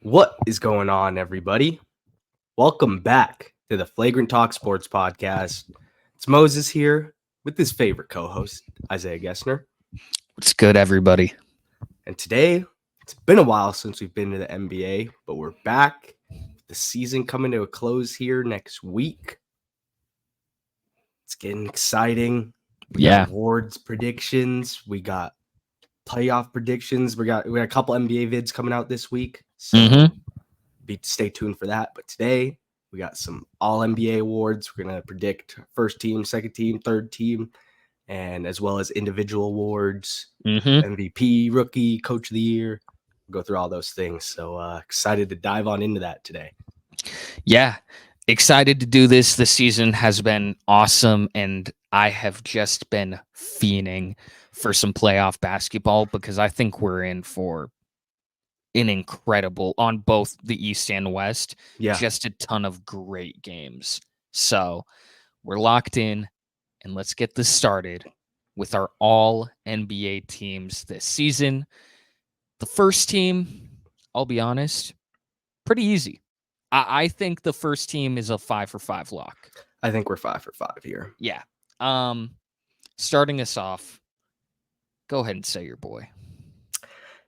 What is going on, everybody? Welcome back to the Flagrant Talk Sports Podcast. It's Moses here with his favorite co-host, Isaiah Gessner. What's good, everybody? And today, it's been a while since we've been to the NBA, but we're back. The season coming to a close here next week. It's getting exciting. We got awards predictions. We got playoff predictions. We got a couple NBA vids coming out this week. So stay tuned for that. But today we got some all NBA awards. We're going to predict first team, second team, third team, and as well as individual awards, MVP, rookie, coach of the year. We'll go through all those things. So excited to dive on into that today. Yeah, excited to do this. This season has been awesome, and I have just been fiending for some playoff basketball because I think we're in for an incredible, on both the East and West, just a ton of great games. So we're locked in, and let's get this started with our all NBA teams this season. The first team, I'll be honest, pretty easy. I think the first team is a 5 for 5 lock. I think we're 5 for 5 here. Yeah. Starting us off, go ahead and say your boy.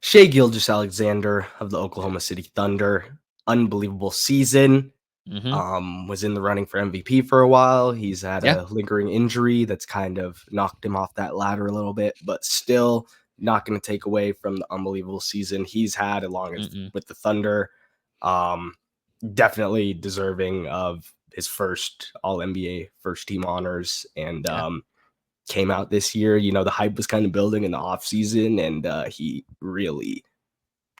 Shai Gilgeous-Alexander of the Oklahoma City Thunder. Unbelievable season. Was in the running for MVP for a while. He's had a lingering injury that's kind of knocked him off that ladder a little bit, but still not going to take away from the unbelievable season he's had along with the Thunder. Definitely deserving of his first All-NBA first team honors, and came out this year. You know, the hype was kind of building in the offseason, and he really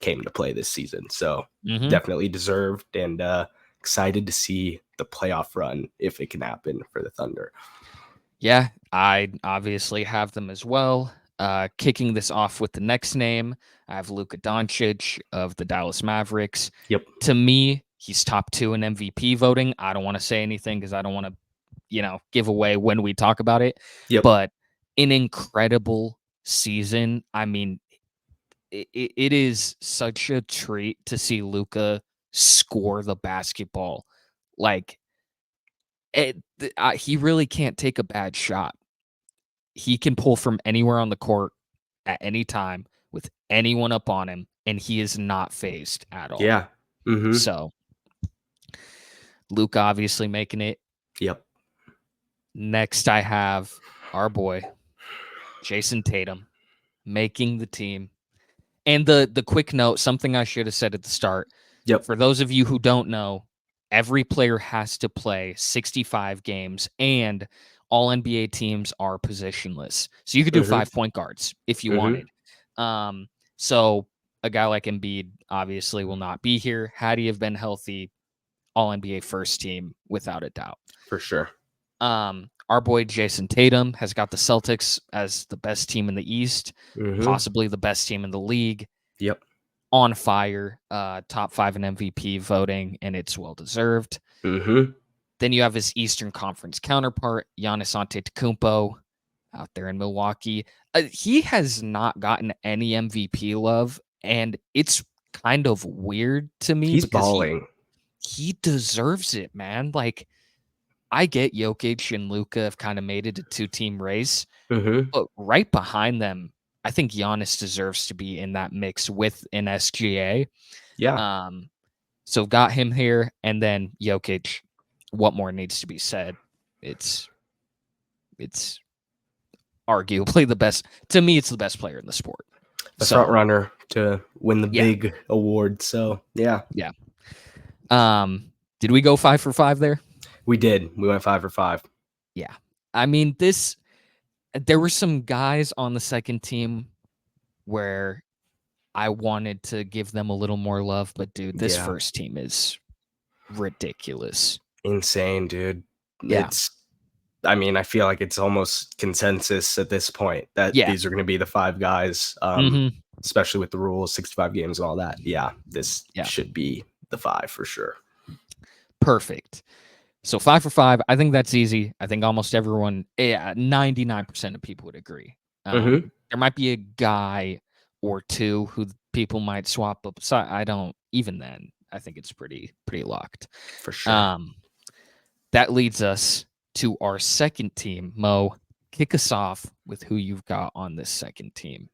came to play this season. So definitely deserved, and excited to see the playoff run if it can happen for the Thunder. Yeah, I obviously have them as well. Kicking this off with the next name, I have Luka Doncic of the Dallas Mavericks. Yep. To me, he's top 2 in MVP voting. I don't want to say anything because I don't want to, give away when we talk about it. Yep. But an incredible season. I mean, it is such a treat to see Luka score the basketball. Like, he really can't take a bad shot. He can pull from anywhere on the court at any time with anyone up on him, and he is not phased at all. Yeah. So, Luka obviously making it. Yep. Next, I have our boy, Jason Tatum, making the team. And the quick note, something I should have said at the start. Yep. For those of you who don't know, every player has to play 65 games, and all NBA teams are positionless. So you could do 5-point guards if you wanted. So a guy like Embiid obviously will not be here. Had he have been healthy, all NBA first team without a doubt. For sure. Our boy Jason Tatum has got the Celtics as the best team in the East, possibly the best team in the league. Yep. On fire, top 5 in MVP voting, and it's well-deserved. Then you have his Eastern Conference counterpart, Giannis Antetokounmpo, out there in Milwaukee. He has not gotten any MVP love, and it's kind of weird to me. He's balling. He deserves it, man. Like, I get Jokic and Luka have kind of made it a 2-team race, but right behind them, I think Giannis deserves to be in that mix with an SGA. Yeah. So got him here, and then Jokic. What more needs to be said? It's arguably the best. To me, it's the best player in the sport. The front runner to win the big award. So yeah. Did we go 5 for 5 there? We did. We went 5 for 5. Yeah. I mean, there were some guys on the second team where I wanted to give them a little more love, but dude, this first team is ridiculous. Insane, dude. Yeah. I feel like it's almost consensus at this point that these are going to be the 5 guys, especially with the rules, 65 games and all that. Yeah, this should be the 5 for sure. Perfect. So 5 for 5, I think that's easy. I think almost everyone, 99% of people would agree. There might be a guy or two who people might swap up. So I don't. Even then, I think it's pretty locked. For sure. That leads us to our second team. Mo, kick us off with who you've got on this second team.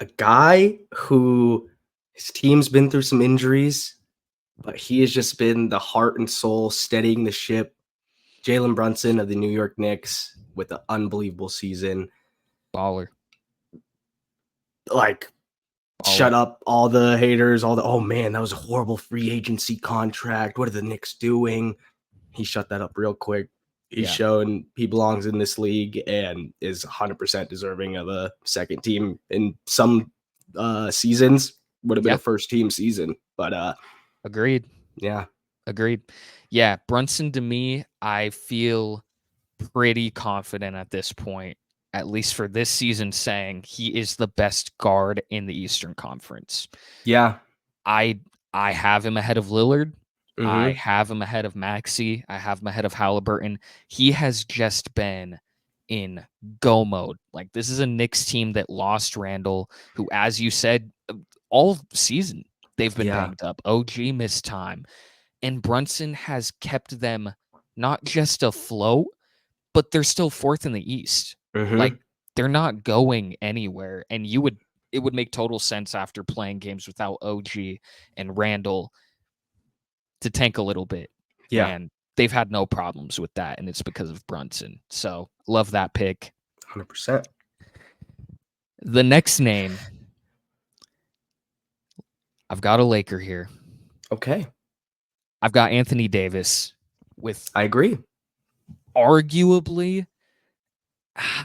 A guy who his team's been through some injuries, but he has just been the heart and soul steadying the ship. Jalen Brunson of the New York Knicks with an unbelievable season. Baller. Like, Baller. shut up all the haters, oh man, that was a horrible free agency contract. What are the Knicks doing? He shut that up real quick. He's shown he belongs in this league and is 100% deserving of a second team in some seasons. Would have been a first team season, but agreed. Yeah. Agreed. Yeah, Brunson, to me, I feel pretty confident at this point, at least for this season, saying he is the best guard in the Eastern Conference. Yeah. I have him ahead of Lillard. I have him ahead of Maxey. I have him ahead of Halliburton. He has just been in go mode. Like, this is a Knicks team that lost Randall, who, as you said, all season they've been banged up. OG missed time. And Brunson has kept them not just afloat, but they're still fourth in the East. Like, they're not going anywhere. And it would make total sense after playing games without OG and Randall to tank a little bit. Yeah. And they've had no problems with that, and it's because of Brunson. So, love that pick. 100%. The next name, I've got a Laker here. Okay. I've got Anthony Davis with... I agree. Arguably,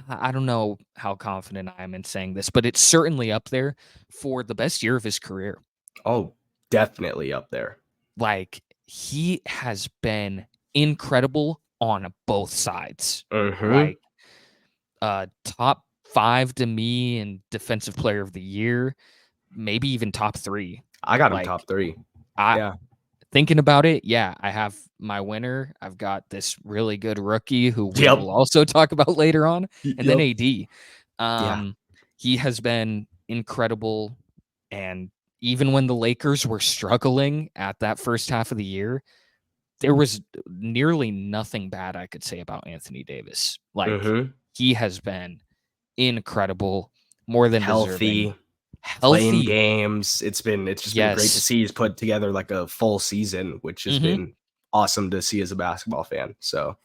I don't know how confident I am in saying this, but it's certainly up there for the best year of his career. Oh, definitely up there. Like, he has been incredible on both sides. Like, top 5 to me in defensive player of the year, maybe even top 3. I got him top 3. Yeah. Thinking about it, yeah, I have my winner. I've got this really good rookie who we will also talk about later on, and then AD. He has been incredible, and even when the Lakers were struggling at that first half of the year, there was nearly nothing bad I could say about Anthony Davis. Like, he has been incredible, more than deserving. Playing games. It's just been great to see he's put together like a full season, which has been awesome to see as a basketball fan. So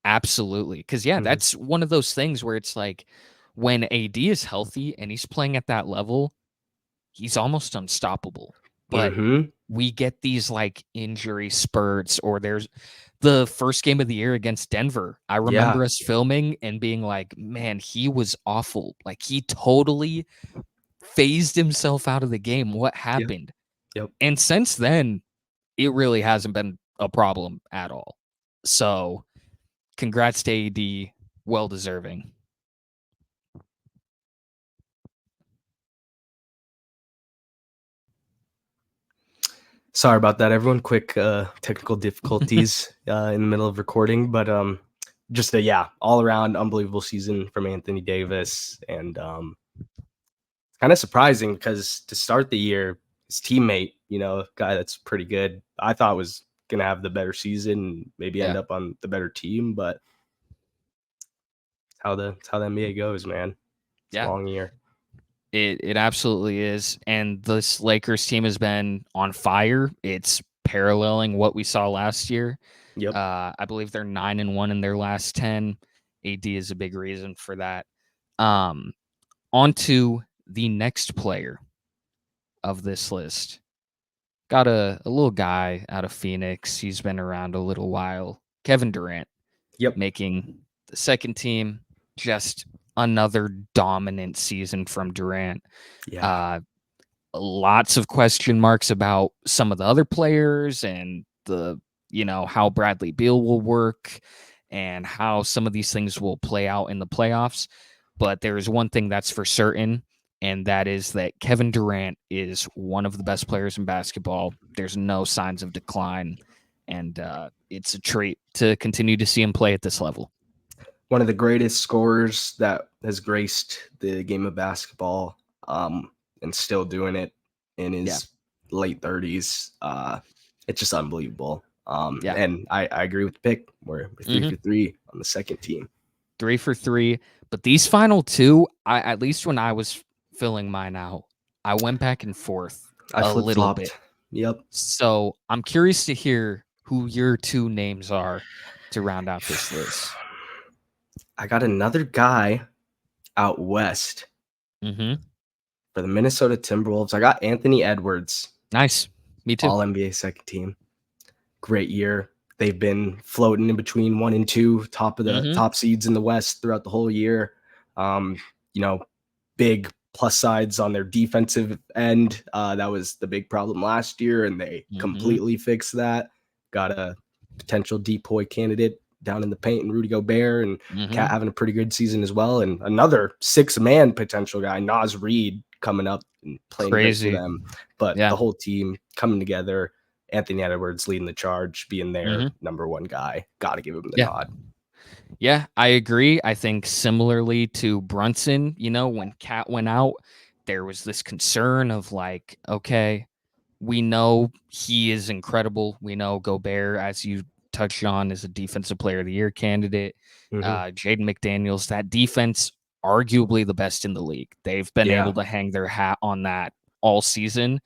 absolutely. Because that's one of those things where it's like, when AD is healthy and he's playing at that level, he's almost unstoppable. But we get these like injury spurts, or there's the first game of the year against Denver. I remember us filming and being like, man, he was awful. Like, he totally phased himself out of the game. What happened? And since then, it really hasn't been a problem at all. So congrats to AD. Well deserving. Sorry about that, everyone. Quick technical difficulties in the middle of recording, but just a all around unbelievable season from Anthony Davis, and kind of surprising because to start the year, his teammate, a guy that's pretty good, I thought was gonna have the better season, maybe end up on the better team, but it's how the NBA goes, man. It's a long year. It absolutely is. And this Lakers team has been on fire. It's paralleling what we saw last year. I believe they're 9-1 in their last 10. AD is a big reason for that. On to the next player of this list. Got a little guy out of Phoenix. He's been around a little while. Kevin Durant. Making the second team. Just another dominant season from Durant. Lots of question marks about some of the other players and the, how Bradley Beal will work and how some of these things will play out in the playoffs. But there is one thing that's for certain, and that is that Kevin Durant is one of the best players in basketball. There's no signs of decline, and it's a treat to continue to see him play at this level. One of the greatest scorers that has graced the game of basketball. and still doing it in Yeah. his late 30s. It's just unbelievable. Yeah. And I agree with the pick. We're 3 for 3 on the second team. 3 for 3. But these final two, at least when I was filling mine out, I went back and forth I a flip little bit. flopped. Yep. So I'm curious to hear who your two names are to round out this list. I got another guy out west Mm-hmm. for the Minnesota Timberwolves. I got Anthony Edwards. Nice. Me too. All NBA second team. Great year. They've been floating in between 1 and 2, top of the top seeds in the West throughout the whole year. Big plus sides on their defensive end. That was the big problem last year, and they completely fixed that. Got a potential DPOY candidate down in the paint, and Rudy Gobert, and Cat having a pretty good season as well. And another 6-man potential guy, Naz Reid, coming up and playing great for them. But the whole team coming together. Anthony Edwards leading the charge, being their number one guy. Got to give him the nod. Yeah, I agree. I think similarly to Brunson, when Cat went out, there was this concern of like, okay, we know he is incredible. We know Gobert, as you touched on, is a defensive player of the year candidate. Jaden McDaniels, that defense, arguably the best in the league. They've been able to hang their hat on that all season.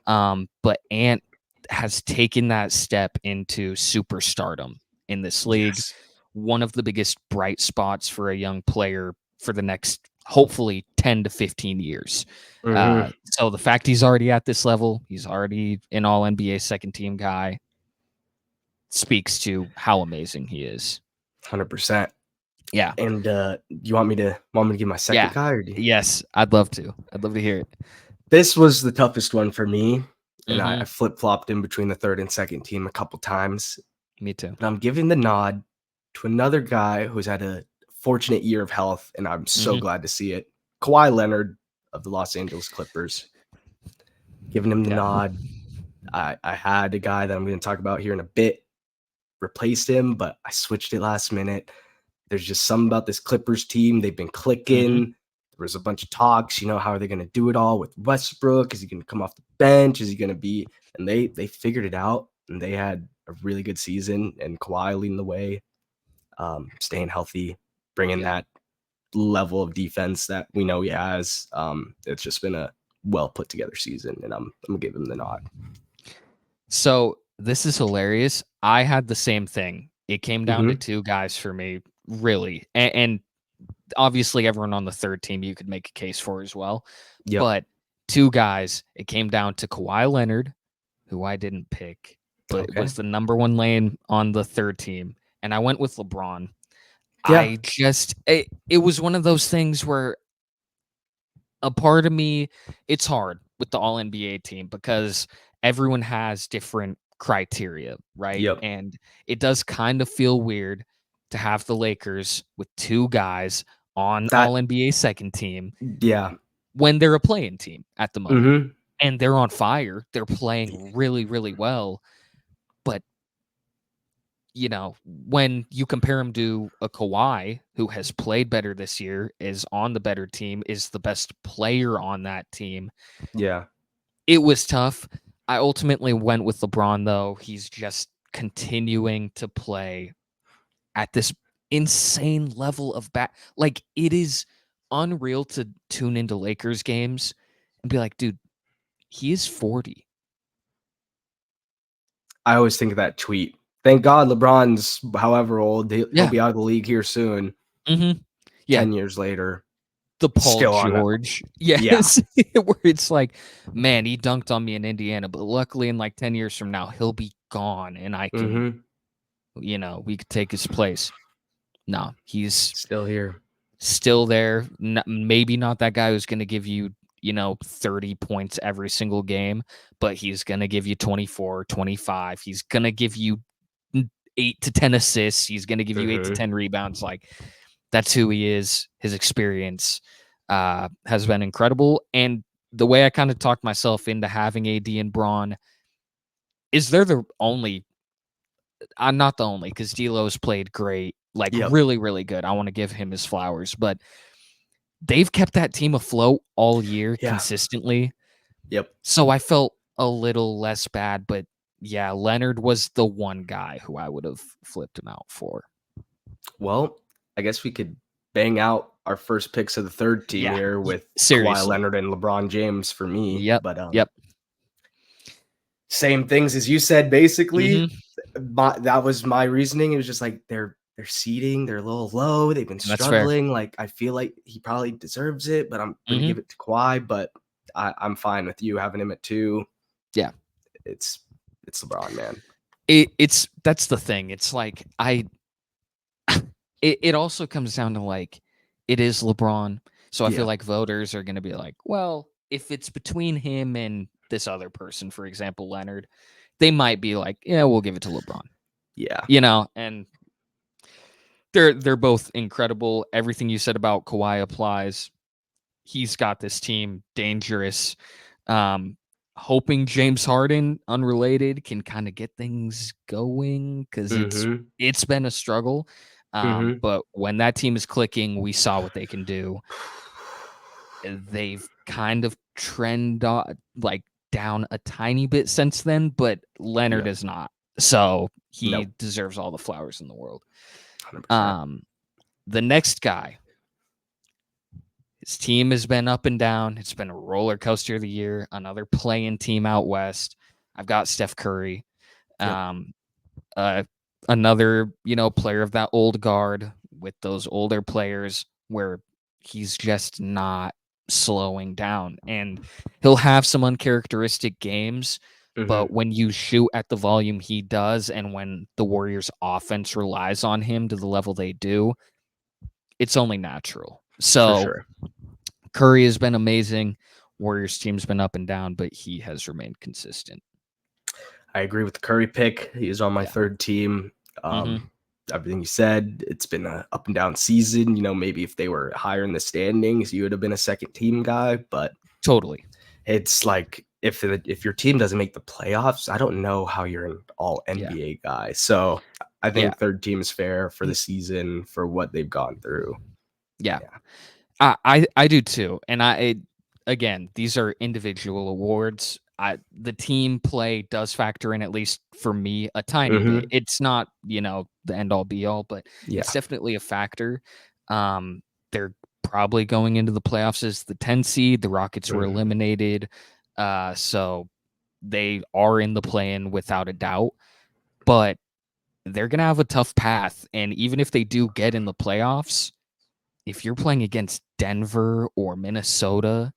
But Ant has taken that step into superstardom in this league. Yes. One of the biggest bright spots for a young player for the next, hopefully, 10 to 15 years. So the fact he's already at this level, he's already an all NBA second team guy, speaks to how amazing he is. 100%. Yeah. And you want me to give my second guy? Or Yes, I'd love to. I'd love to hear it. This was the toughest one for me, and I flip-flopped in between the third and second team a couple times. Me too. But I'm giving the nod to another guy who's had a fortunate year of health, and I'm so glad to see it. Kawhi Leonard of the Los Angeles Clippers. Giving him the nod. I had a guy that I'm going to talk about here in a bit replaced him, but I switched it last minute. There's just something about this Clippers team. They've been clicking. There was a bunch of talks, how are they going to do it all with Westbrook? Is he going to come off the bench? Is he going to be? And they figured it out, and they had a really good season, and Kawhi leading the way, staying healthy, bringing that level of defense that we know he has. It's just been a well put together season, and I'm going to give him the nod. So this is hilarious. I had the same thing. It came down to two guys for me, really. And obviously everyone on the third team you could make a case for as well. But two guys, it came down to Kawhi Leonard, who I didn't pick, but was the number one lane on the third team. And I went with LeBron. It was one of those things where a part of me, it's hard with the all NBA team because everyone has different criteria, right? And it does kind of feel weird to have the Lakers with two guys on all NBA second team. When they're a playing team at the moment. And they're on fire. They're playing really, really well. But when you compare him to a Kawhi who has played better this year, is on the better team, is the best player on that team. It was tough. I ultimately went with LeBron, though. He's just continuing to play at this insane level of like, it is unreal to tune into Lakers games and be like, dude, he is 40. I always think of that tweet. Thank God LeBron's however old. He'll be out of the league here soon. 10 years later. The Paul George. Yes. Where it's like, man, he dunked on me in Indiana, but luckily in like 10 years from now, he'll be gone and I can, we could take his place. No, he's still here. Still there. Maybe not that guy who's going to give you, 30 points every single game, but he's going to give you 24, 25. He's going to give you 8 to 10 assists. He's going to give you 8 to 10 rebounds. Like, that's who he is. His experience has been incredible. And the way I kind of talked myself into having AD and Braun is they're the only. I'm not the only, because D'Lo's played great, like really, really good. I want to give him his flowers, but they've kept that team afloat all year Yeah. consistently. Yep. So I felt a little less bad, but yeah, Leonard was the one guy who I would have flipped him out for. Well, I guess we could bang out our first picks of the third team Yeah, here with Kawhi seriously. Leonard and LeBron James for me. Yep. But Yep. same things as you said, basically. Mhm. That was my reasoning. It was just like they're seeding, they're a little low. They've been That's fair. struggling. Like I feel like he probably deserves it, but I'm gonna give it to Kawhi. But I'm fine with you having him at 2. Yeah. It's LeBron, man. It's that's the thing. It's like it also comes down to like it is LeBron. So I feel like voters are gonna be like, well, if it's between him and this other person, for example, Leonard, they might be like, yeah, we'll give it to LeBron. Yeah. And they're both incredible. Everything you said about Kawhi applies. He's got this team dangerous. Hoping James Harden, unrelated, can kind of get things going because it's been a struggle. But when that team is clicking, we saw what they can do. They've kind of trend like down a tiny bit since then, but Leonard is not. So he deserves all the flowers in the world. 100%. The next guy, his team has been up and down. It's been a roller coaster of the year. Another playing team out west. I've got Steph Curry. Another, player of that old guard with those older players where he's just not slowing down. And he'll have some uncharacteristic games, but when you shoot at the volume he does and when the Warriors offense relies on him to the level they do, it's only natural. So For sure. Curry has been amazing. Warriors team's been up and down, but he has remained consistent. I agree with the Curry pick. He is on my third team. Everything you said, it's been an up and down season. Maybe if they were higher in the standings, you would have been a second team guy. But totally, it's like if your team doesn't make the playoffs, I don't know how you're an all NBA guy. So I think third team is fair for the season for what they've gone through. Yeah. I do too. And again, these are individual awards. The team play does factor in, at least for me, a tiny bit. It's not, the end all be all, but it's definitely a factor. They're probably going into the playoffs as the 10 seed. The Rockets were eliminated. So they are in the play-in without a doubt, but they're going to have a tough path. And even if they do get in the playoffs, if you're playing against Denver or Minnesota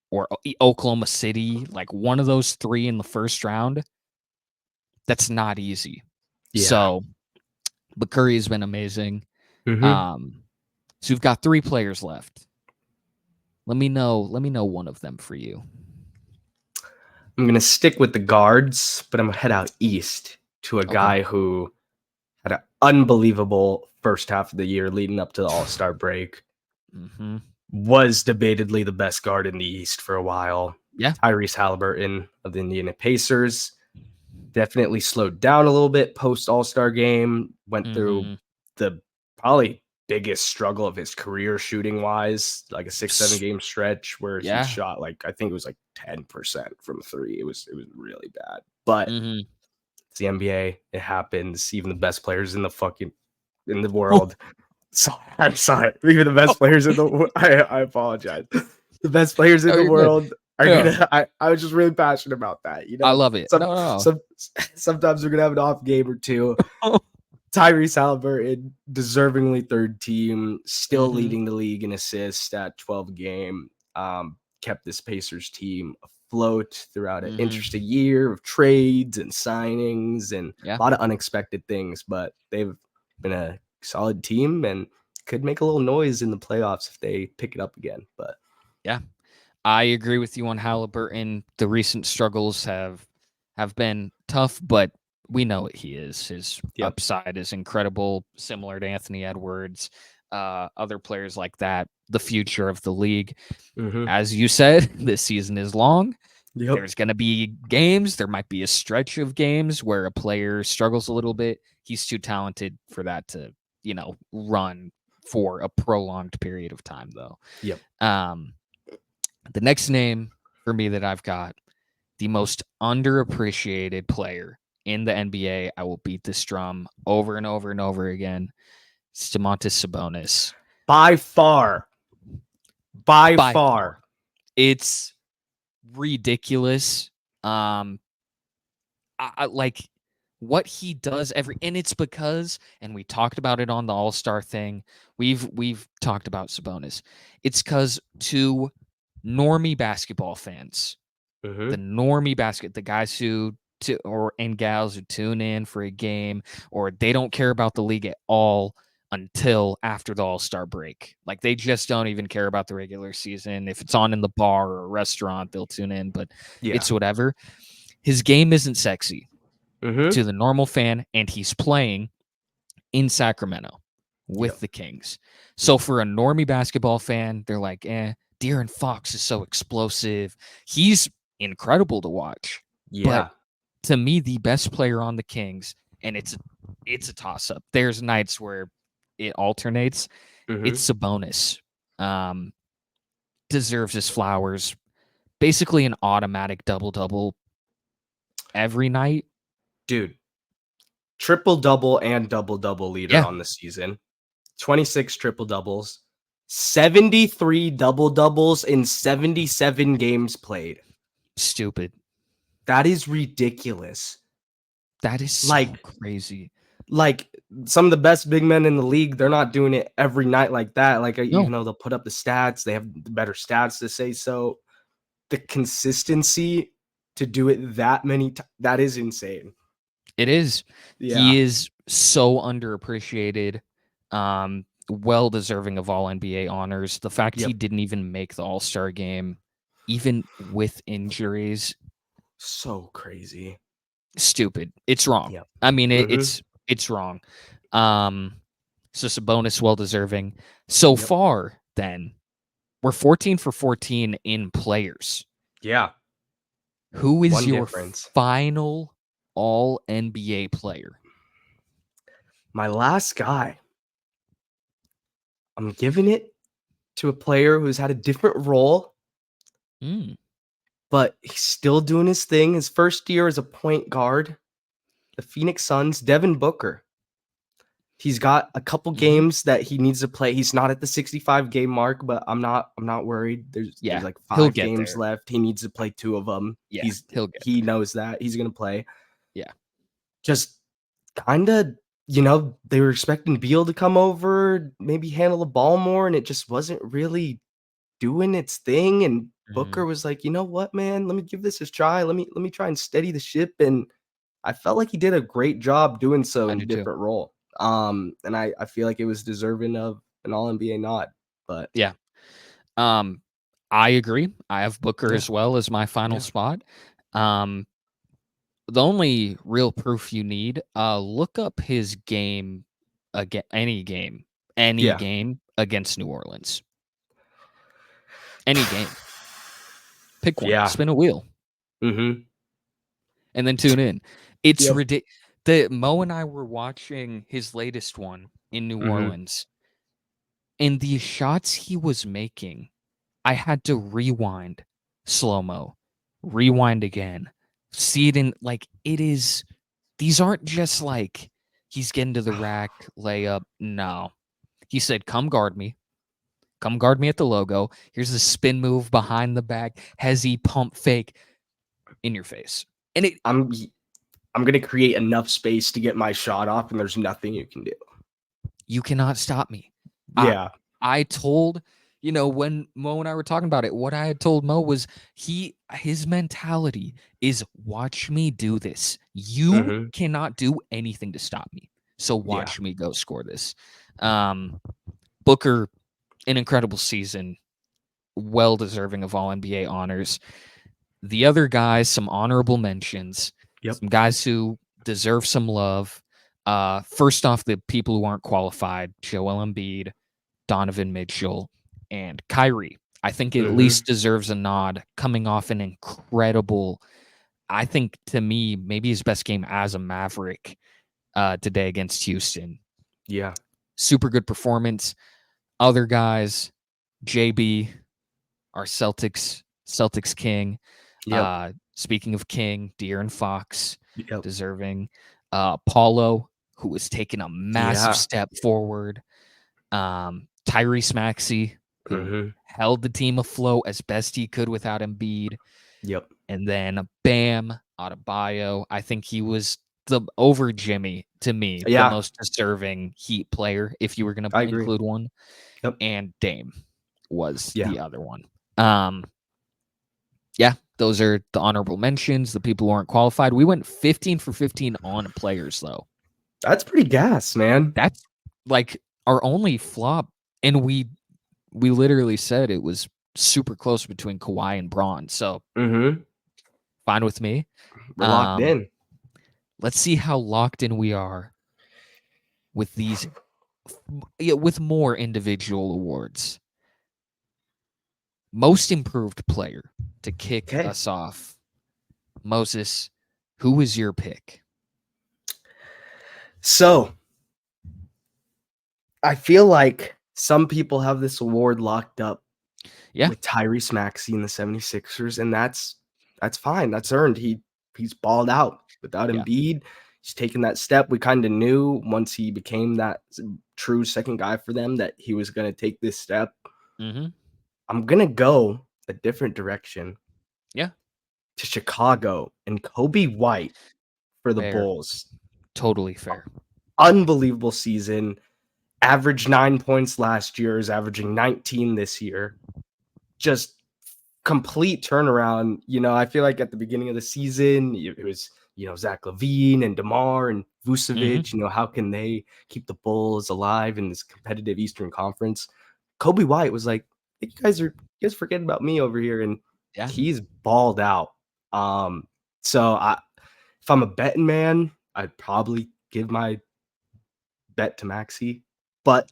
or Oklahoma City, like one of those three in the first round, that's not easy. Yeah. So, but Curry has been amazing. So we've got 3 players left. Let me know one of them for you. I'm going to stick with the guards, but I'm going to head out east to a guy who had an unbelievable first half of the year leading up to the All-Star break. Was debatedly the best guard in the East for a while. Yeah. Tyrese Halliburton of the Indiana Pacers. Definitely slowed down a little bit post All-Star game. Went through the probably biggest struggle of his career shooting wise, like a 6-7 game stretch where he shot I think it was 10% from 3. It was really bad. But it's the NBA. It happens. Even the best players in the world. I'm sorry. Even the best players in the I apologize. The best players in the world are gonna. I was just really passionate about that. I love it. Sometimes we're gonna have an off game or two. Tyrese Halliburton, deservingly third team, still leading the league in assists at 12 a game. Kept this Pacers team afloat throughout an interesting year of trades and signings and a lot of unexpected things. But they've been a solid team and could make a little noise in the playoffs if they pick it up again. But yeah, I agree with you on Halliburton. The recent struggles have been tough, but we know what he is. His upside is incredible, similar to Anthony Edwards, other players like that, the future of the league. As you said, this season is long. There's going to be games. There might be a stretch of games where a player struggles a little bit. He's too talented for that to, run for a prolonged period of time, though. Yep. The next name for me that I've got, the most underappreciated player in the NBA, I will beat this drum over and over and over again, Domantas Sabonis. By far. By far. It's ridiculous. I like what he does and it's because, and we talked about it on the All-Star thing. We've talked about Sabonis. It's because to normie basketball fans, the normie the guys and gals who tune in for a game, or they don't care about the league at all until after the All-Star break. Like, they just don't even care about the regular season. If it's on in the bar or a restaurant, they'll tune in, but it's whatever. His game isn't sexy to the normal fan, and he's playing in Sacramento with the Kings. So for a normie basketball fan, they're like, De'Aaron Fox is so explosive. He's incredible to watch. Yeah. But to me, the best player on the Kings, and it's a toss-up. There's nights where it alternates. It's Sabonis. Deserves his flowers. Basically an automatic double-double every night. Dude, triple-double and double-double leader on the season. 26 triple-doubles. 73 double-doubles in 77 games played. Stupid. That is ridiculous. That is so crazy. Like, some of the best big men in the league, they're not doing it every night like that. Like, even though they'll put up the stats, they have better stats to say so. The consistency to do it that many times, that is insane. It is. Yeah. He is so underappreciated. Well deserving of all NBA honors. The fact he didn't even make the All-Star game, even with injuries, so crazy. Stupid. It's wrong. Yep. I mean, it's wrong. So Sabonis, well deserving. So far, then, we're 14 for 14 in players. Yeah. Who is your final all NBA player? My last guy. I'm giving it to a player who's had a different role, but he's still doing his thing. His first year as a point guard, the Phoenix Suns, Devin Booker. He's got a couple games that he needs to play. He's not at the 65 game mark, but I'm not worried. There's like 5 games left. He needs to play 2 of them. Yeah, he knows that. He's going to play. Yeah. Just kind of, they were expecting Beal to come over, maybe handle the ball more, and it just wasn't really doing its thing. And Booker was like, you know what, man, let me give this a try. Let me try and steady the ship. And I felt like he did a great job doing so in a different role. And I feel like it was deserving of an All-NBA nod. But yeah. I agree. I have Booker as well as my final spot. The only real proof you need, look up his game any game against New Orleans. Any game. Pick one. Yeah. Spin a wheel. And then tune in. It's ridiculous. Mo and I were watching his latest one in New Orleans, and the shots he was making, I had to rewind slow-mo, rewind again, see it in, like, it is, these aren't just like, he's getting to the rack, layup. No. He said, come guard me at the logo. Here's a spin move behind the back, hezzy pump fake in your face. And I'm going to create enough space to get my shot off, and there's nothing you can do. You cannot stop me. Yeah. I told, when Mo and I were talking about it, what I had told Mo was his mentality is watch me do this. You cannot do anything to stop me. So watch me go score this. Booker, an incredible season, well deserving of all NBA honors. The other guys, some honorable mentions. Some guys who deserve some love. First off, the people who aren't qualified, Joel Embiid, Donovan Mitchell, and Kyrie. I think at least deserves a nod, coming off an incredible, I think, to me, maybe his best game as a Maverick today against Houston. Yeah. Super good performance. Other guys, JB, our Celtics king. Yep. Speaking of king, De'Aaron Fox, Yep. deserving. Paulo, who was taking a massive Yeah. step forward. Tyrese Maxey, who Mm-hmm. held the team afloat as best he could without Embiid. Yep. And then Bam Adebayo. I think he was over Jimmy, to me, the Yeah. most deserving Heat player, if you were going to I agree. include one. Yep. And Dame was Yeah. the other one. Yeah, those are the honorable mentions, the people who aren't qualified. We went 15 for 15 on players, though. That's pretty gas, man. That's like our only flop. And we literally said it was super close between Kawhi and Braun. So Mm-hmm. fine with me. We're locked in. Let's see how locked in we are with these, with more individual awards. Most improved player to kick Okay. us off. Moses, who was your pick? So I feel like some people have this award locked up with Tyrese Maxey and the 76ers, and that's fine. That's earned. He's balled out without Yeah. Embiid. He's taken that step. We kind of knew once he became that true second guy for them that he was going to take this step. Mm-hmm. I'm going to go a different direction. Yeah. To Chicago and Kobe White for the Fair. Bulls. Totally fair. Unbelievable season. Averaged 9 points last year, is averaging 19 this year. Just complete turnaround. I feel like at the beginning of the season, it was, Zach LaVine and DeMar and Vucevic. Mm-hmm. How can they keep the Bulls alive in this competitive Eastern Conference? Kobe White was like, you guys forgetting about me over here, and he's balled out. So if I'm a betting man, I'd probably give my bet to Maxey, but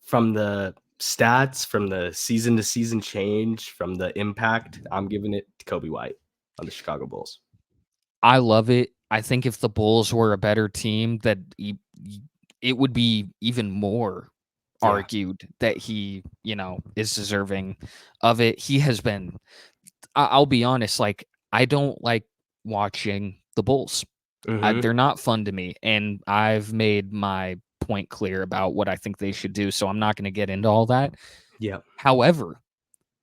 from the stats, from the season to season change, from the impact, I'm giving it to Kobe White on the Chicago Bulls. I love it. I think if the Bulls were a better team, that it would be even more argued that he, is deserving of it. He has been, I'll be honest, like, I don't like watching the Bulls. They're not fun to me, and I've made my point clear about what I think they should do, so I'm not going to get into all that. Yeah. However,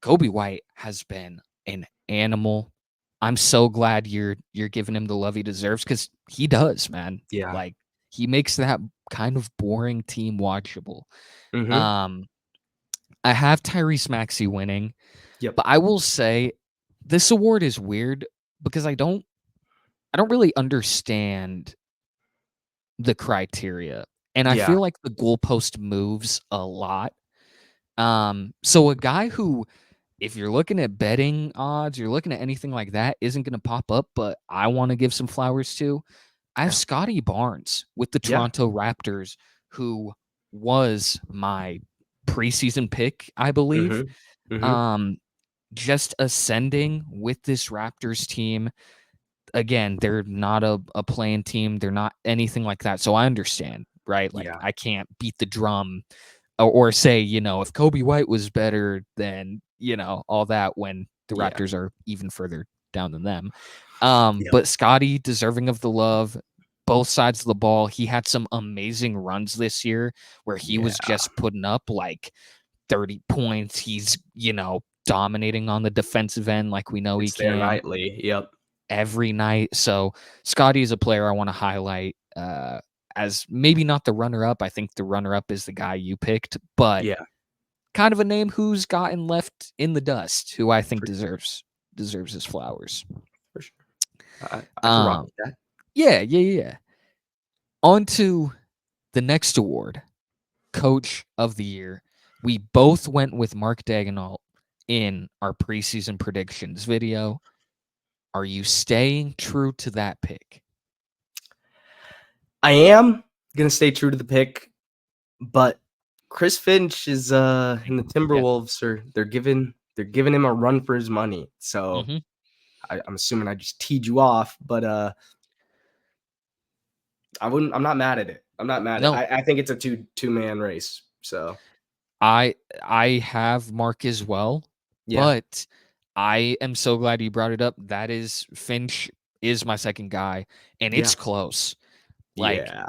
Kobe White has been an animal. I'm so glad you're giving him the love he deserves, because he does, man. Yeah. Like, he makes that kind of boring team watchable. I have Tyrese Maxey winning. Yep. But I will say this award is weird because I don't really understand the criteria. And I feel like the goalpost moves a lot. So a guy who, if you're looking at betting odds, you're looking at anything like that, isn't going to pop up, but I want to give some flowers to. I have Scotty Barnes with the Toronto Raptors, who was my preseason pick, I believe. Just ascending with this Raptors team. Again, they're not a playing team. They're not anything like that. So I understand, right? Like, I can't beat the drum or say, if Kobe White was better than, all that, when the Raptors are even further down than them. But Scotty, deserving of the love, both sides of the ball. He had some amazing runs this year where he was just putting up like 30 points. He's, dominating on the defensive end like we know he can. Nightly. Yep. Every night. So Scotty is a player I want to highlight as maybe not the runner-up. I think the runner-up is the guy you picked, but kind of a name who's gotten left in the dust, who I think deserves his flowers. For sure. I can rock with that. Yeah. On to the next award, Coach of the Year. We both went with Mark Daigneault in our preseason predictions video. Are you staying true to that pick? I am going to stay true to the pick, but Chris Finch is and the Timberwolves they're giving him a run for his money. So I'm assuming I just teed you off, but I'm not mad at it. I'm not mad at it. I think it's a two-man race. So I have Mark as well, Yeah. but I am so glad you brought it up. That is Finch is my second guy, and Yeah. it's close. Like Yeah.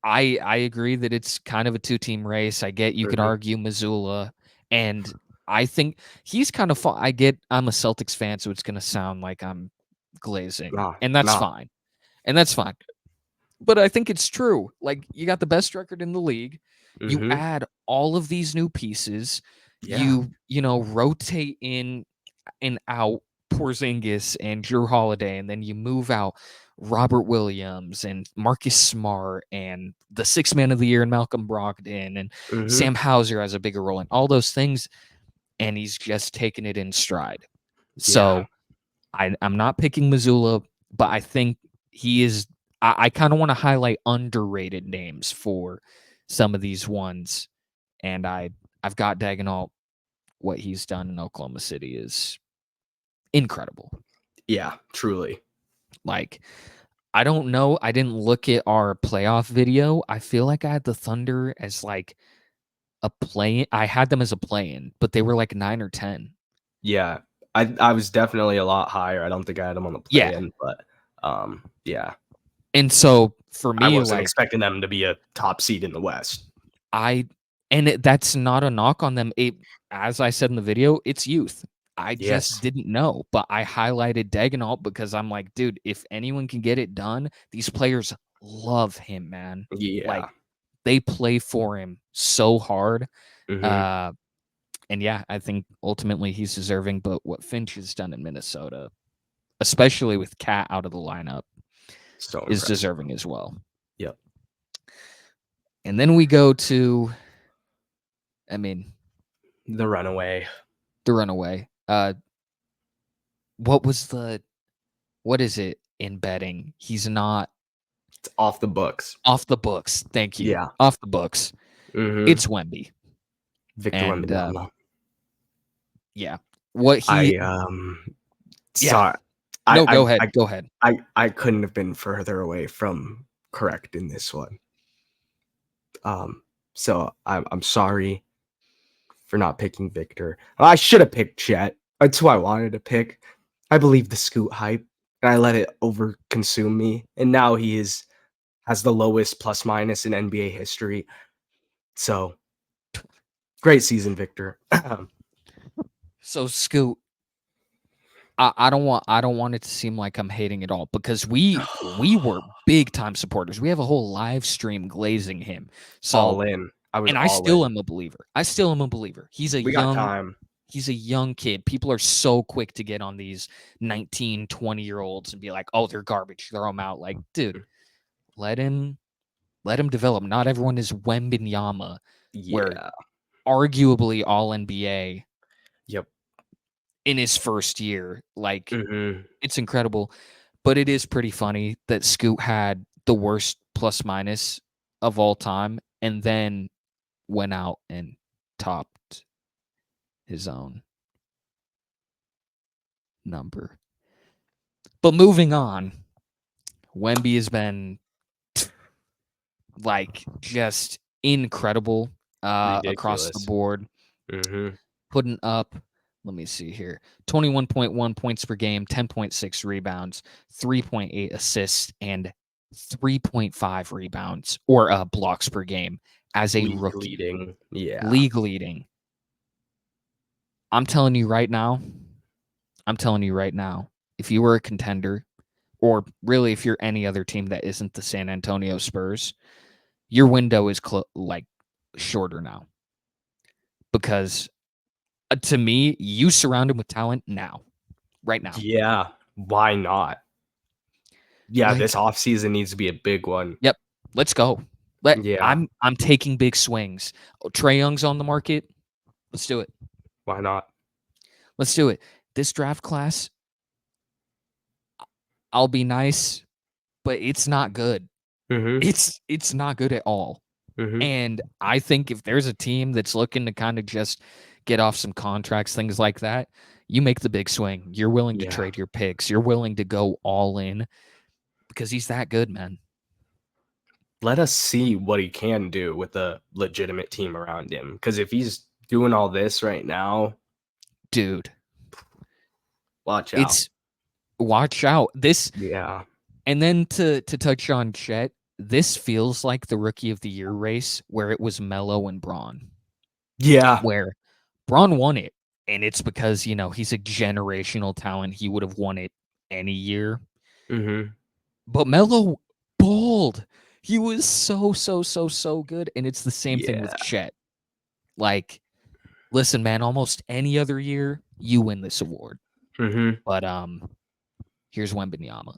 I agree that it's kind of a two-team race. I get you could Mhm. argue Missoula, and I think he's kind of fun. I get I'm a Celtics fan, so it's gonna sound like I'm glazing, Nah, and that's nah. fine. And that's fine. But I think it's true. Like you got the best record in the league. You Mhm. add all of these new pieces. Yeah. You know, rotate in and out Porzingis and Drew Holiday, and then you move out Robert Williams and Marcus Smart and the sixth man of the year and Malcolm Brogdon and Mhm. Sam Hauser has a bigger role in all those things, and he's just taking it in stride. Yeah. So I'm not picking Missoula, but I think he is. I kind of want to highlight underrated names for some of these ones, and I've got Dagenalt. What he's done in Oklahoma City is incredible. Yeah. Truly. Like I don't know. I didn't look at our playoff video. I feel like I had the Thunder as like a play. I had them as a play-in, but they were like 9 or 10. Yeah. I was definitely a lot higher. I don't think I had them on the Yeah, play-in, but yeah. and so for I me, wasn't like expecting them to be a top seed in the West. I that's not a knock on them. It as I said in the video, it's youth. I just Yes. didn't know, but I highlighted Dagenalt because I'm like, dude, if anyone can get it done, these players love him, man. Like Yeah. they play for him so hard. Mhm. Uh and yeah, I think ultimately he's deserving, but what Finch has done in Minnesota, especially with Cat out of the lineup, So is impressive. deserving as well. Yep. And then we go to I mean, The runaway. the runaway. What was the what is it in betting? He's not It's off the books. off the books. Thank you. Yeah. Off the books. Mhm. It's Wemby. Victor And Wembanyama. yeah. What he I yeah. sorry. No, I go I ahead. I Go ahead. I couldn't have been further away from correct in this one. So I'm sorry for not picking Victor. I should have picked Chet. That's who I wanted to pick. I believe the Scoot hype, and I let it over consume me. And now has the lowest plus minus in NBA history. So great season, Victor. So Scoot, I don't want it to seem like I'm hating at all because we were big time supporters. We have a whole live stream glazing him. So All in. I was and I all still in. am a believer. I still am a believer. We got time. He's a young kid. People are so quick to get on these 19, 20-year-olds and be like, "Oh, they're garbage. Throw them out." Like, dude, let him develop. Not everyone is Wembanyama, where Yeah. arguably all NBA Yep. in his first year. Like, Mhm. it's incredible. But it is pretty funny that Scoot had the worst plus minus of all time and then went out and topped his own number. But moving on, Wemby has been like just incredible across the Ridiculous. board, Mhm. putting up, let me see here, 21.1 points per game, 10.6 rebounds, 3.8 assists, and 3.5 rebounds or blocks per game as a League rookie. leading. Yeah. League leading. I'm telling you right now, if you were a contender, or really if you're any other team that isn't the San Antonio Spurs, your window is like shorter now because to me, you surround him with talent now, right now. Yeah. Why not? Yeah, this Like, offseason needs to be a big one. yep, let's go. Yeah. I'm taking big swings. Oh, Trae Young's on the market. Let's do it. Why not? Let's do it. This draft class, I'll be nice, but it's not good. Mhm. It's not good at all. Mhm. And I think if there's a team that's looking to kind of just get off some contracts, things like that, you make the big swing. You're willing to Yeah. trade your picks. You're willing to go all in because he's that good, man. let us see what he can do with a legitimate team around him. Because if he's doing all this right now, dude, watch out. it's watch out. This Yeah. and then to touch on Chet, this feels like the rookie of the year race where it was Melo and Braun, Yeah. where Braun won it, and it's because he's a generational talent. He would have won it any year. Mm-hmm. But Melo balled. He was so good. And it's the same thing with Yeah. Chet. Like, listen, man, almost any other year, you win this award. Mm-hmm. But here's Wembanyama.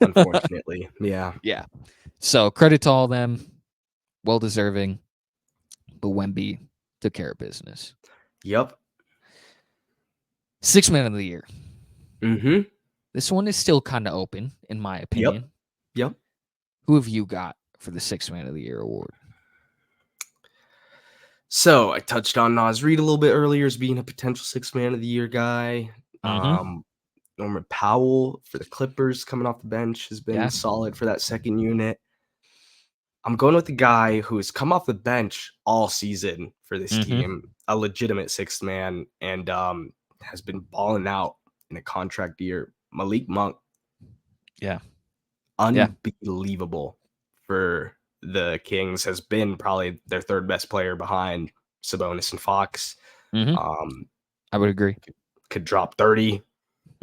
Unfortunately. Yeah. Yeah. So credit to all of them. Well deserving. But Wemby took care of business. Yep. Sixth man of the year. Mm-hmm. This one is still kind of open, in my opinion. Yep. Who have you got for the sixth man of the year award? So I touched on Naz Reid a little bit earlier as being a potential sixth man of the year guy. Mm-hmm. Norman Powell for the Clippers coming off the bench has been Yeah. solid for that second unit. I'm going with the guy who has come off the bench all season for this team, a legitimate sixth man, and has been balling out in a contract year. Malik Monk. Yeah. Unbelievable for the Kings, has been probably their third best player behind Sabonis and Fox. Mm-hmm. I would agree. Could drop 30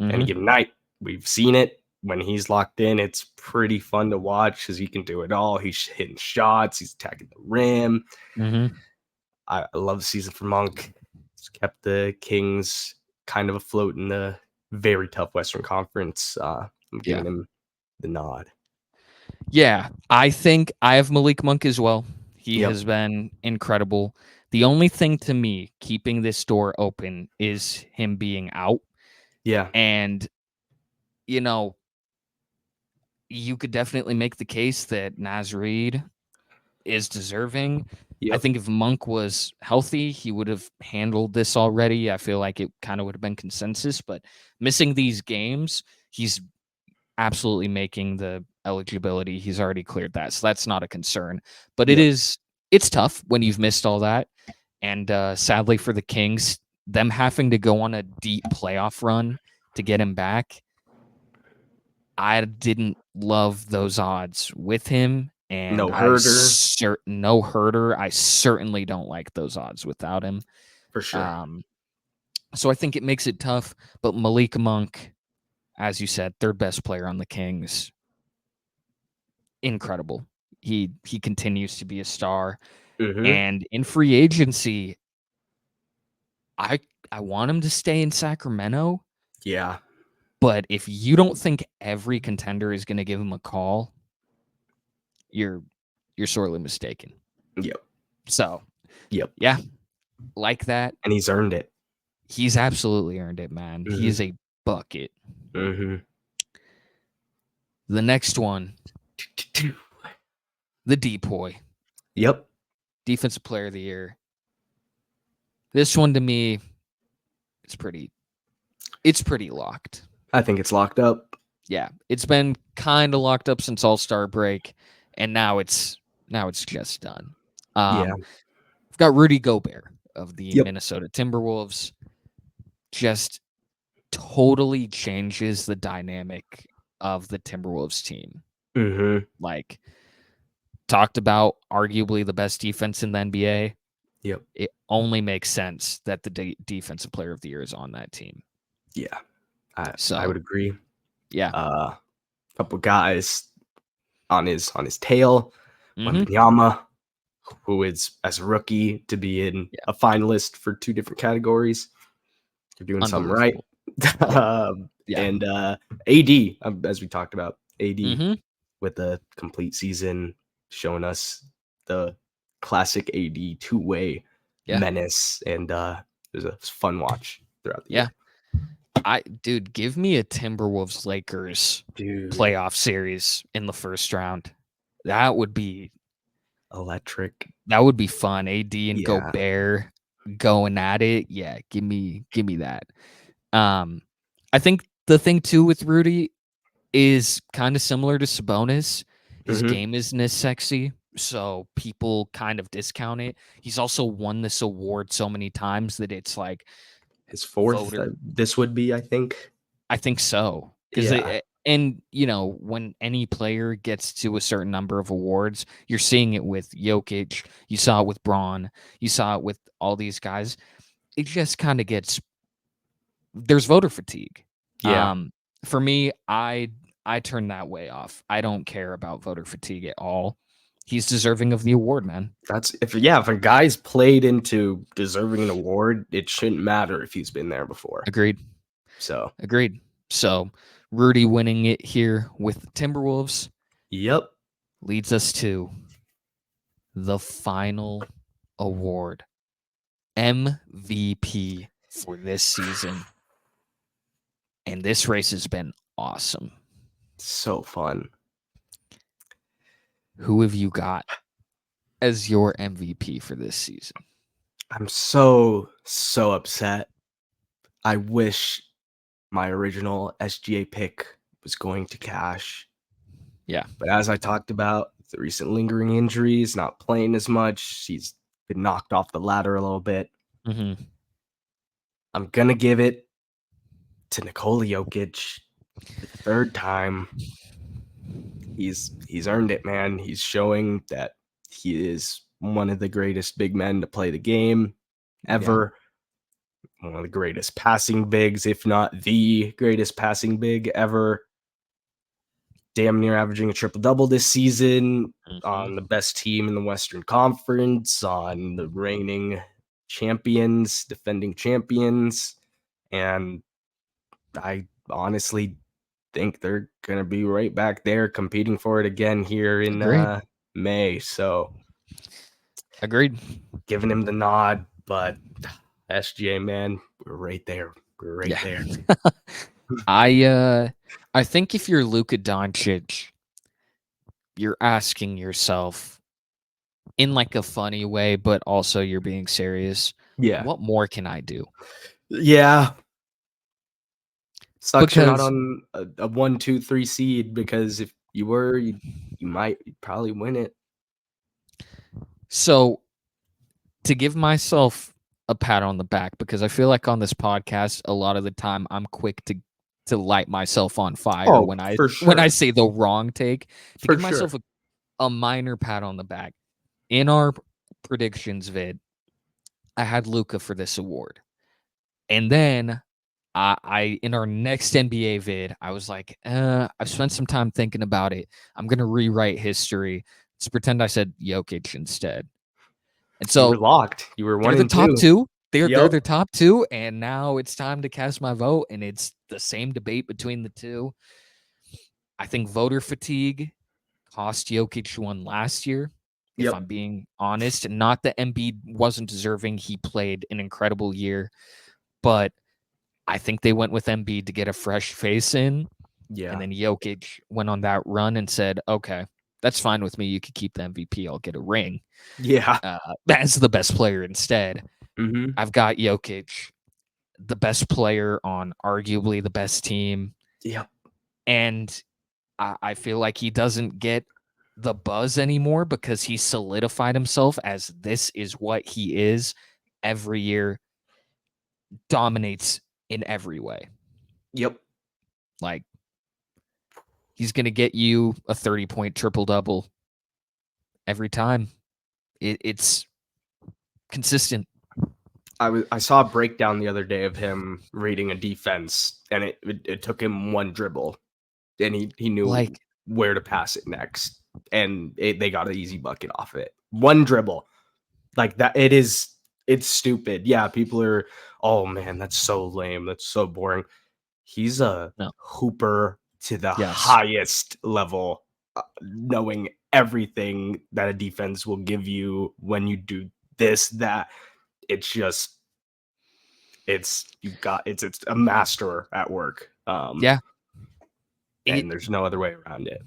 any given night. We've seen it. When he's locked in, it's pretty fun to watch because he can do it all. He's hitting shots. He's attacking the rim. Mm-hmm. I love the season for Monk. He's kept the Kings kind of afloat in the very tough Western Conference. I'm giving him the nod. Yeah, I think I have Malik Monk as well. He has been incredible. The only thing to me keeping this door open is him being out. Yeah. And, you could definitely make the case that Naz Reid is deserving. I think if Monk was healthy, he would have handled this already. I feel like it kind of would have been consensus, but missing these games, he's absolutely making the eligibility. He's already cleared that, so that's not a concern. But it's tough when you've missed all that. And sadly for the Kings, them having to go on a deep playoff run to get him back, I didn't love those odds with him. And no herder. No herder. I certainly don't like those odds without him. For sure. So I think it makes it tough. But Malik Monk, as you said, third best player on the Kings. Incredible. He continues to be a star. Mm-hmm. And in free agency, I want him to stay in Sacramento. Yeah. But if you don't think every contender is going to give him a call, you're sorely mistaken. Yep. So, yep. Yeah, like that. And he's earned it. He's absolutely earned it, man. Mm-hmm. He is a bucket. Mm-hmm. The next one, the DPOY. Yep. Defensive Player of the Year. This one to me, it's pretty locked. I think it's locked up. Yeah, it's been kind of locked up since All-Star break, and now it's just done. I've got Rudy Gobert of the Minnesota Timberwolves. Just totally changes the dynamic of the Timberwolves team. Mm-hmm. Like, talked about arguably the best defense in the NBA. Yep. It only makes sense that the defensive player of the year is on that team. Yeah. I would agree. Yeah. A couple guys on his tail. Mm-hmm. Wembanyama, who is, as a rookie, to be in a finalist for two different categories. They're doing something right. And AD, as we talked about, AD with a complete season, showing us the classic AD two-way menace, and it was a fun watch throughout the year. Dude, give me a Timberwolves Lakers playoff series in the first round. That would be electric. That would be fun. AD and Gobert going at it. Yeah, give me that. I think the thing too with Rudy is kind of similar to Sabonis. His Mhm. game isn't as sexy, so people kind of discount it. He's also won this award so many times that it's like His fourth, voter. this would be, I think. I think so. Because Yeah. and when any player gets to a certain number of awards, you're seeing it with Jokic, you saw it with Braun, you saw it with all these guys. It just kind of gets there's voter fatigue. Yeah. For me, I turn that way off. I don't care about voter fatigue at all. He's deserving of the award, man. That's if a guy's played into deserving an award, it shouldn't matter if he's been there before. Agreed. So, Agreed. So Rudy winning it here with the Timberwolves yep. leads us to the final award, MVP for this season. And this race has been awesome. So fun. Who have you got as your MVP for this season? I'm so upset. I wish my original SGA pick was going to cash. Yeah. But as I talked about, the recent lingering injuries, not playing as much, he's been knocked off the ladder a little bit. Mm-hmm. I'm going to give it to Nikola Jokic the third time. He's earned it, man. He's showing that he is one of the greatest big men to play the game ever. Yeah. One of the greatest passing bigs, if not the greatest passing big ever. Damn near averaging a triple-double this season, on the best team in the Western Conference, on the reigning champions, defending champions. And I honestly think they're going to be right back there competing for it again here in May. So, agreed. Giving him the nod, but SGA, man, we're right there. We're right there. I think if you're Luka Doncic, you're asking yourself in like a funny way, but also you're being serious. Yeah. What more can I do? Yeah. Sucks you're not Because on a 1, 2, 3 seed, because if you were, you'd probably win it. so to give myself a pat on the back, because I feel like on this podcast, a lot of the time I'm quick to light myself on fire when I say the wrong take. To give myself a minor pat on the back. In our predictions vid, I had Luka for this award. And then I in our next NBA vid, I was like, I've spent some time thinking about it. I'm gonna rewrite history. Let's pretend I said Jokic instead. And so you were locked. You were 1 they're the and top 2. two. They're the top two, and now it's time to cast my vote. And it's the same debate between the two. I think voter fatigue cost Jokic one last year. If I'm being honest, not that Embiid wasn't deserving. He played an incredible year, but I think they went with Embiid to get a fresh face in. Yeah. And then Jokic went on that run and said, okay, that's fine with me. You could keep the MVP. I'll get a ring. Yeah. As the best player instead. Mm-hmm. I've got Jokic, the best player on arguably the best team. Yeah. And I feel like he doesn't get the buzz anymore because he solidified himself as this is what he is every year, dominates in every way. Yep. Like, he's going to get you a 30-point triple-double every time. It's consistent. I saw a breakdown the other day of him reading a defense, and it took him one dribble, and he knew like where to pass it next, and they got an easy bucket off of it. One dribble, like that. It's stupid. Yeah, people are, oh man, that's so lame. That's so boring. He's a hooper to the highest level, knowing everything that a defense will give you when you do this, that. It's just, it's a master at work. And there's no other way around it.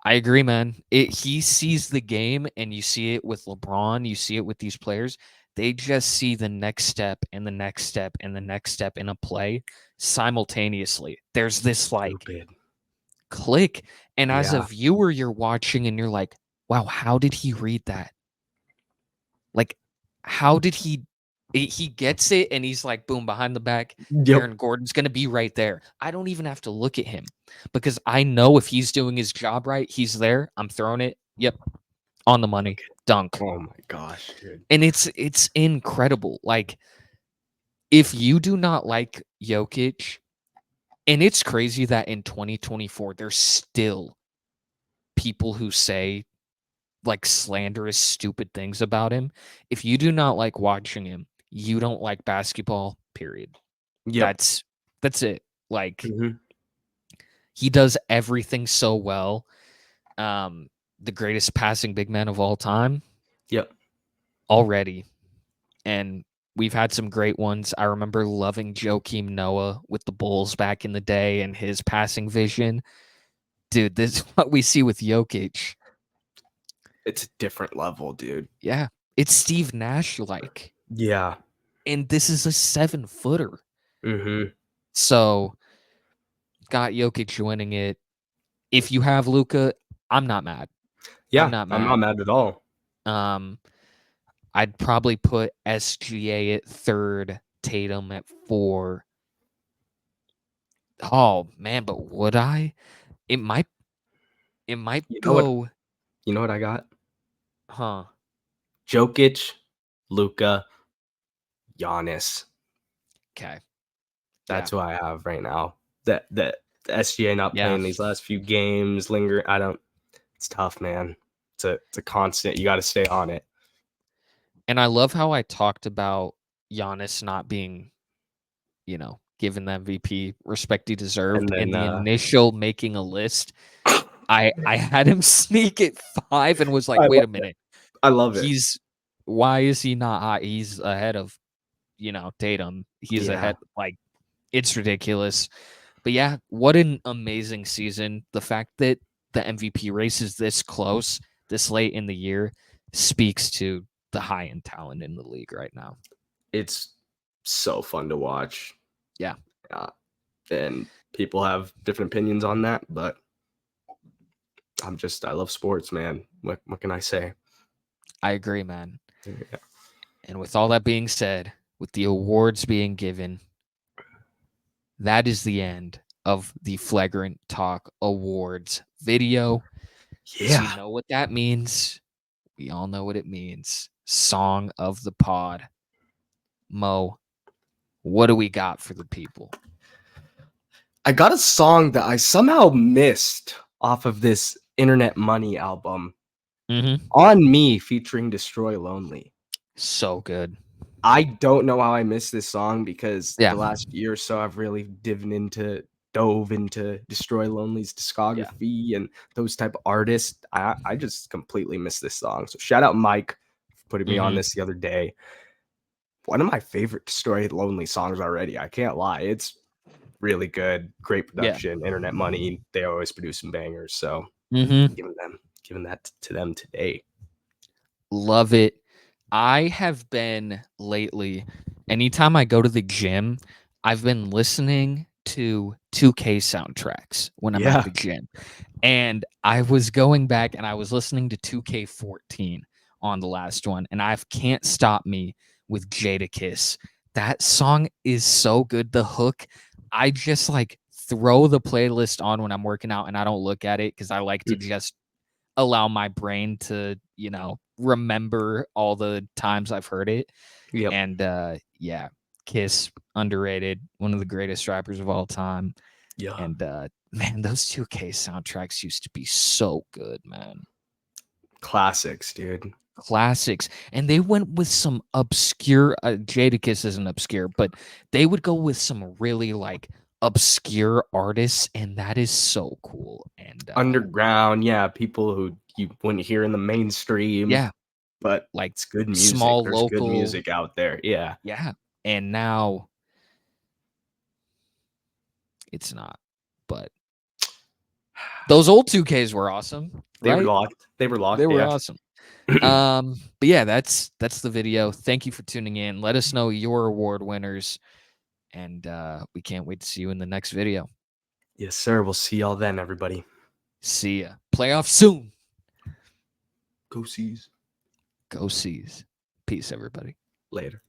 I agree, man. He sees the game, and you see it with LeBron. You see it with these players. They just see the next step and the next step and the next step in a play simultaneously. There's this like click. And as a Yeah. viewer, you're watching and you're like, wow, how did he read that? Like, how did he gets it and he's like, boom, behind the back, Yep. Aaron Gordon's going to be right there. I don't even have to look at him because I know if he's doing his job right, he's there. I'm throwing it. Yep. On the money. Dunk. Oh my gosh, dude. And it's incredible. Like, if you do not like Jokic, and it's crazy that in 2024, there's still people who say like slanderous, stupid things about him. If you do not like watching him, you don't like basketball, period. Yep. That's it. Like, Mhm. he does everything so well. The greatest passing big man of all time Yep. already. And we've had some great ones. I remember loving Joakim Noah with the Bulls back in the day and his passing vision. Dude, this is what we see with Jokic. It's a different level, dude. Yeah. It's Steve Nash like. Yeah. And this is a 7-footer. Mhm. So got Jokic winning it. If you have Luka, I'm not mad. Yeah, I'm not I'm not mad. mad at all. I'd probably put SGA at 3rd, Tatum at 4. Oh man, but would I? It might You know what? go, You know what I got? huh? Jokic, Luka, Giannis. Okay. Yeah. That's who I have right now. That the SGA not Yeah. playing these last few games, lingering. It's tough, man. It's a constant. You got to stay on it. And I love how I talked about Giannis not being, given the MVP respect he deserved. And In then the initial making a list, I had him sneak at 5 and was like, I wait love a minute. I love it. Why is he not high? He's ahead of, Tatum. He's Yeah. ahead. Like, it's ridiculous. But yeah, what an amazing season. The fact that the MVP race is this close, this late in the year, speaks to the high end talent in the league right now. It's so fun to watch. Yeah. And people have different opinions on that, but I love sports, man. What can I say? I agree, man. Yeah. And with all that being said, with the awards being given, that is the end of the Flagrant Talk Awards video. So you know what that means. We all know what it means. Song of the pod. Mo, what do we got for the people? I got a song that I somehow missed off of this Internet Money album. On Me featuring Destroy Lonely. So good. I don't know how I missed this song because Yeah. the last year or so I've really dove into Destroy Lonely's discography and those type of artists. I just completely missed this song. So shout out Mike for putting me on this the other day. One of my favorite Destroy Lonely songs already. I can't lie. It's really good. Great production. Internet Money. They always produce some bangers. So giving that to them today. Love it. I have been lately, anytime I go to the gym, I've been listening to 2K soundtracks when I'm at the gym. And I was going back and I was listening to 2K14 on the last one, and I Can't Stop Me with Jadakiss. That song is so good. The hook, I just like throw the playlist on when I'm working out and I don't look at it because I like to just allow my brain to, remember all the times I've heard it. Yep. And yeah, Kiss, underrated, one of the greatest rappers of all time. Yeah. And man, those 2K soundtracks used to be so good, man. Classics, dude. Classics. And they went with some obscure Jadakiss isn't obscure, but they would go with some really like obscure artists, and that is so cool. And underground, people who you wouldn't hear in the mainstream. Yeah. But Like it's good music. small There's local good music out there. Yeah. Yeah. And now it's not. But those old 2Ks were awesome. They right? were locked. They were locked. They were awesome. But yeah, that's the video. Thank you for tuning in. Let us know your award winners. And we can't wait to see you in the next video. Yes, sir. We'll see y'all then, everybody. See ya. Playoff soon. Go Seas. Go Seas. Peace, everybody. Later.